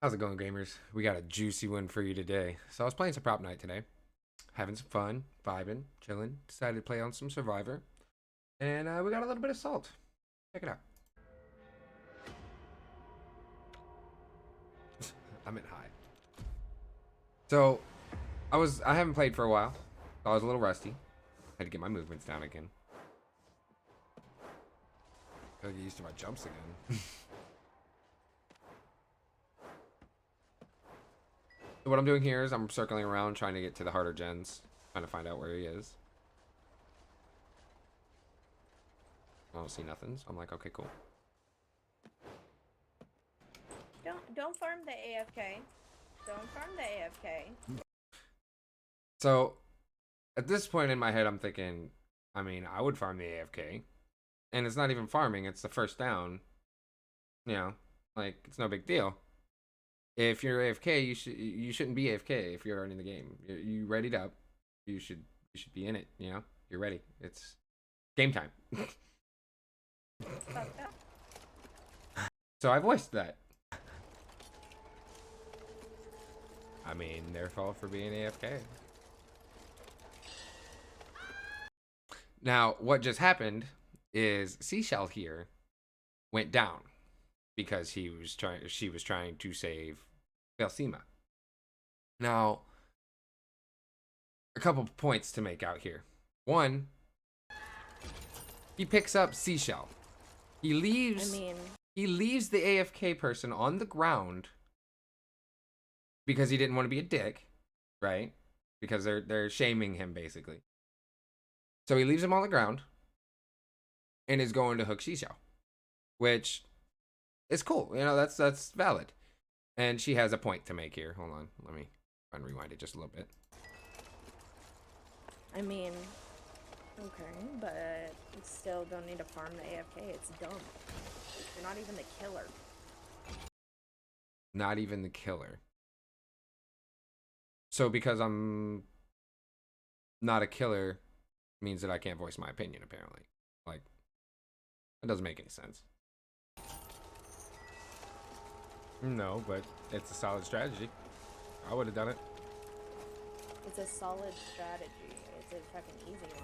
How's it going, gamers? We got a juicy one for you today. So I was playing some Prop Night today, having some fun, vibing, chilling. Decided to play on some Survivor, and we got a little bit of salt. Check it out. I'm at high. So I haven't played for a while. So I was a little rusty. Had to get my movements down again. Gotta get used to my jumps again. So what I'm doing here is I'm circling around trying to get to the harder gens, trying to find out where he is. I don't see nothing, so I'm like, okay, cool. Don't farm the AFK. Don't farm the AFK. So at this point in my head, I'm thinking, I mean, I would farm the AFK, and it's not even farming; it's the first down. You know, like it's no big deal. If you're AFK, you shouldn't be AFK if you're earning the game. You readied up. You should be in it. You know, you're ready. It's game time. So I voiced that. I mean, their fault for being AFK. Now, what just happened is Seashell here went down because she was trying to save Belsima. Now, a couple points to make out here. One, he picks up Seashell. He leaves the AFK person on the ground because he didn't want to be a dick, right? Because they're shaming him basically. So he leaves him on the ground and is going to hook Seashell, which is cool. You know, that's valid. And she has a point to make here. Hold on, let me rewind it just a little bit. I mean, okay, but you still don't need to farm the AFK. It's dumb. You're not even the killer. Not even the killer. So because I'm not a killer means that I can't voice my opinion, apparently. Like, that doesn't make any sense. No, but it's a solid strategy. I would have done it. It's a solid strategy. It's a fucking easy one.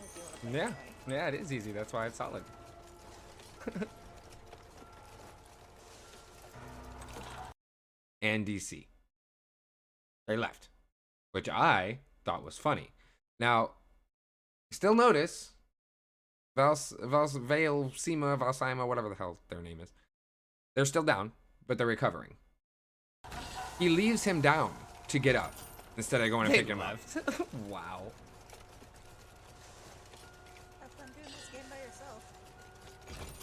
If you want to play Yeah, yeah, it is easy. That's why it's solid. And DC. They left, which I thought was funny. Now, still notice Vale, Sema, Valsima, whatever the hell their name is. They're still down, but they're recovering. He leaves him down to get up instead of going and picking him up. Wow. Have fun doing this game by yourself.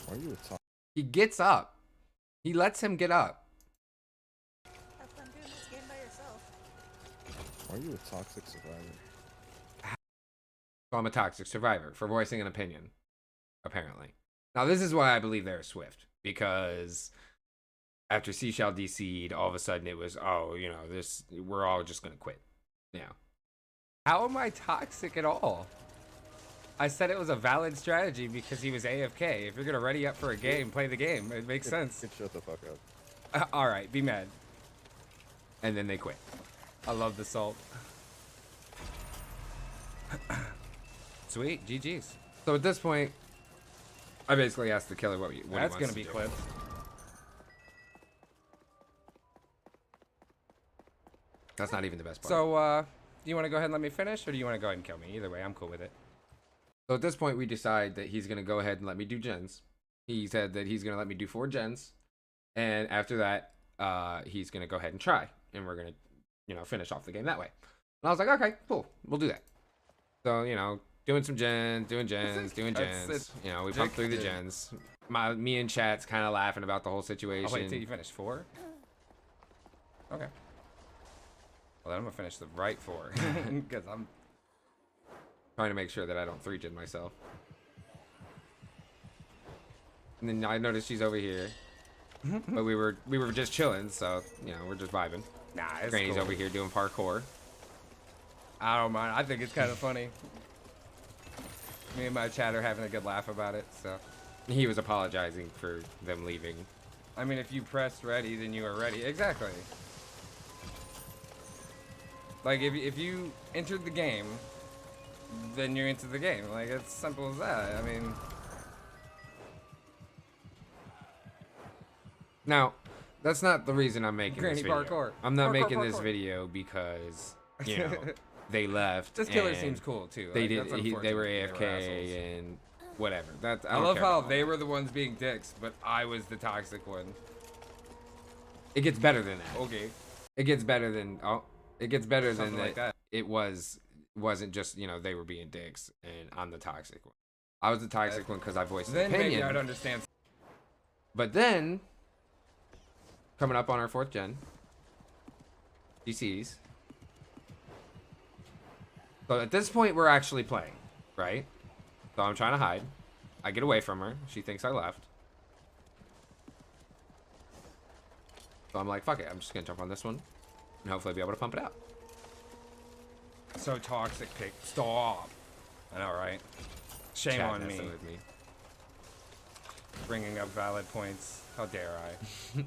Why are you a top? He gets up. He lets him get up. Have fun doing this game by yourself. Why are you a toxic survivor? So I'm a toxic survivor for voicing an opinion, apparently. Now, this is why I believe they're Swift, because after Seashell DC'd, all of a sudden it was, oh, you know, we're all just going to quit. Yeah. How am I toxic at all? I said it was a valid strategy because he was AFK. If you're going to ready up for a game, play the game. It makes sense. Shut the fuck up. All right, be mad. And then they quit. I love the salt. Sweet, GG's. So at this point, I basically asked the killer what That's gonna be clipped. That's not even the best part. So, do you want to go ahead and let me finish, or do you want to go ahead and kill me? Either way, I'm cool with it. So at this point, we decide that he's going to go ahead and let me do gens. He said that he's going to let me do 4 gens. And after that, he's going to go ahead and try. And we're going to, you know, finish off the game that way. And I was like, okay, cool. We'll do that. So, you know, doing some gens, doing gens. You know, we pumped through the gens. Me and chat's kind of laughing about the whole situation. Oh, wait, till you finish 4? Okay. Well, then I'm going to finish the right 4. Because I'm trying to make sure that I don't 3-gen myself. And then I noticed she's over here. But we were just chilling, so, you know, we're just vibing. Nah, it's Granny's cool. over here doing parkour. I don't mind. I think it's kind of funny. Me and my chat are having a good laugh about it, so. He was apologizing for them leaving. I mean, if you pressed ready, then you are ready. Exactly. Like, if you entered the game, then you're into the game. Like, it's simple as that. I mean... Now, that's not the reason I'm making Granny this video. parkour. I'm not Parkour, making this parkour. video because, you know, they left. This killer and seems cool, too. They Like, did. that's They were unfortunate. They assholes. AFK and whatever. That's. I don't love care how about they all were the ones being dicks, but I was the toxic one. that. It gets better than that. Okay. It gets better than. Oh, it gets better Something than like that. It wasn't just, you know, they were being dicks and I'm the toxic one. I was the toxic one because I voiced an Then opinion. maybe I'd understand. But then, coming up on our 4th gen, DCs. So at this point, we're actually playing, right? So I'm trying to hide. I get away from her. She thinks I left. So I'm like, fuck it. I'm just going to jump on this one and hopefully be able to pump it out. So toxic pick. Stop. I know, right? Shame Chat on me. messing with me. Bringing up valid points. How dare I?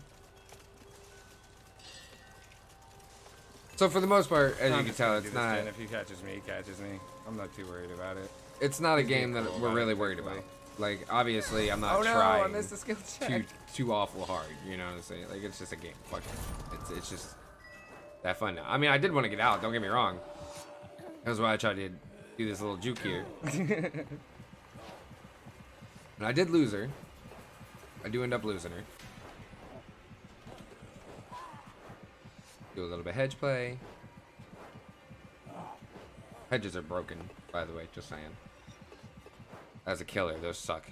So for the most part, as I'm you can just tell, gonna it's do this, not. Jen. If he catches me, he catches me. I'm not too worried about it. It's not a He's being game that cool we're about really it, worried thankfully. about. Like, obviously, I'm not Oh no! trying I missed the skill check. too awful hard. You know what I'm saying? Like, it's just a game. Fuck it. It's just that fun now. I mean, I did want to get out. Don't get me wrong. That's why I tried to do this little juke here. And I did lose her. I do end up losing her. Do a little bit of hedge play. Hedges are broken, by the way, just saying. As a killer, those suck.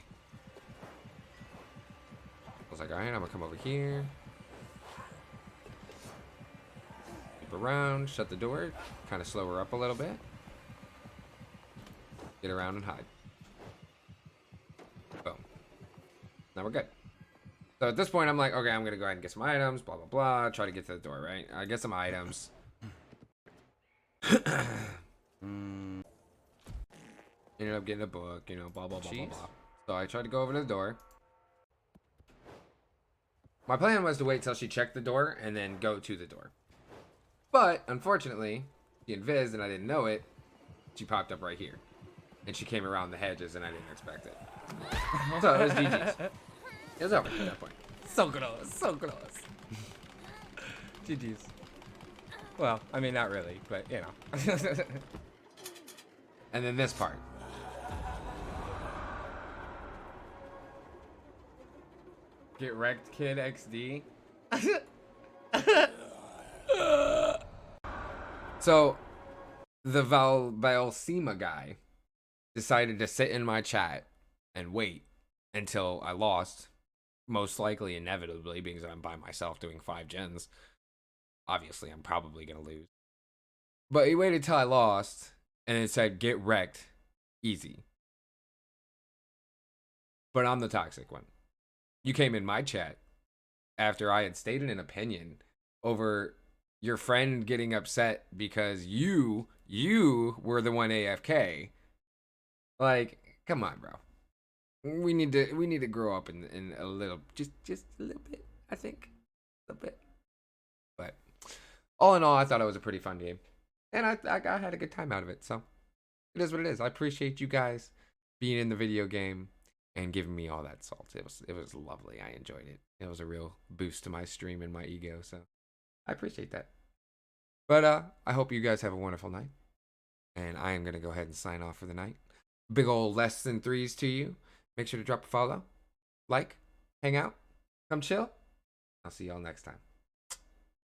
I was like, alright, I'm gonna come over here. Keep around, shut the door, kind of slow her up a little bit. Get around and hide. Boom. Now we're good. So at this point, I'm like, okay, I'm gonna go ahead and get some items, blah, blah, blah. Try to get to the door, right? I get some items. Ended up getting a book, you know, blah, blah, blah, blah, Jeez. blah. So I tried to go over to the door. My plan was to wait till she checked the door and then go to the door. But, unfortunately, she invised and I didn't know it. She popped up right here. And she came around the hedges and I didn't expect it. So it was GG's. It was over at that point. So close. So close. GG's. Well, I mean, not really, but you know. And then this part. Get wrecked, kid XD. So, the Valsema guy decided to sit in my chat and wait until I lost. Most likely, inevitably, because I'm by myself doing 5 gens. Obviously, I'm probably going to lose. But he waited till I lost and it said, get wrecked, easy. But I'm the toxic one. You came in my chat after I had stated an opinion over your friend getting upset because you were the one AFK. Like, come on, bro. We need to grow up in a little, just a little bit, I think. A little bit. But all in all, I thought it was a pretty fun game. And I had a good time out of it. So it is what it is. I appreciate you guys being in the video game and giving me all that salt. It was lovely. I enjoyed it. It was a real boost to my stream and my ego. So I appreciate that. But I hope you guys have a wonderful night. And I am going to go ahead and sign off for the night. Big old less than threes to you. Make sure to drop a follow, like, hang out, come chill. I'll see y'all next time.